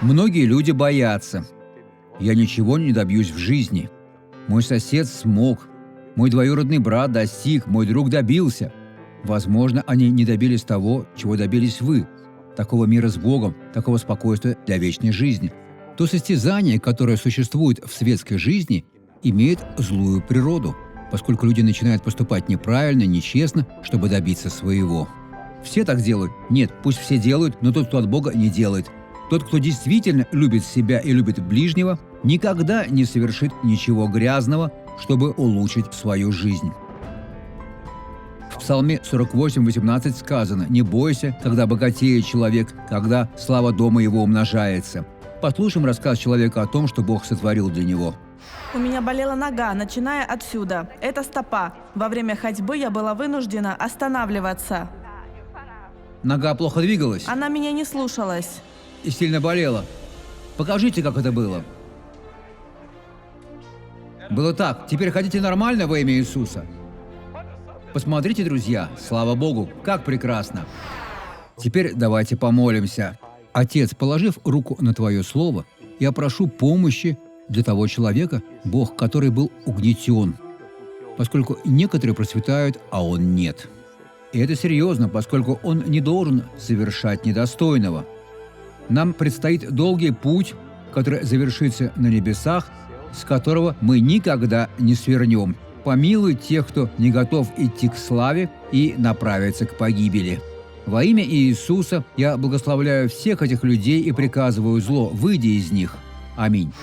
Многие люди боятся. Я ничего не добьюсь в жизни. Мой сосед смог. Мой двоюродный брат достиг, мой друг добился. Возможно, они не добились того, чего добились вы. Такого мира с Богом, такого спокойствия для вечной жизни. То состязание, которое существует в светской жизни, имеет злую природу, поскольку люди начинают поступать неправильно, нечестно, чтобы добиться своего. Все так делают? Нет, пусть все делают, но тот, кто от Бога, не делает. Тот, кто действительно любит себя и любит ближнего, никогда не совершит ничего грязного, чтобы улучшить свою жизнь. В Псалме 48:18 сказано: «Не бойся, когда богатеет человек, когда слава дома его умножается». Послушаем рассказ человека о том, что Бог сотворил для него. У меня болела нога, начиная отсюда. Это стопа. Во время ходьбы я была вынуждена останавливаться. Нога плохо двигалась Она меня не слушалась. и сильно болела. Покажите, как это было. Было так. Теперь ходите нормально во имя Иисуса. Посмотрите, друзья, слава Богу, как прекрасно. Теперь давайте помолимся. Отец, положив руку на Твое Слово, я прошу помощи для того человека, Бог, который был угнетен, поскольку некоторые процветают, а он нет. И это серьезно, поскольку он не должен совершать недостойного. Нам предстоит долгий путь, который завершится на небесах, с которого мы никогда не свернем. Помилуй тех, кто не готов идти к славе и направиться к погибели. Во имя Иисуса я благословляю всех этих людей и приказываю зло: выйди из них. Аминь.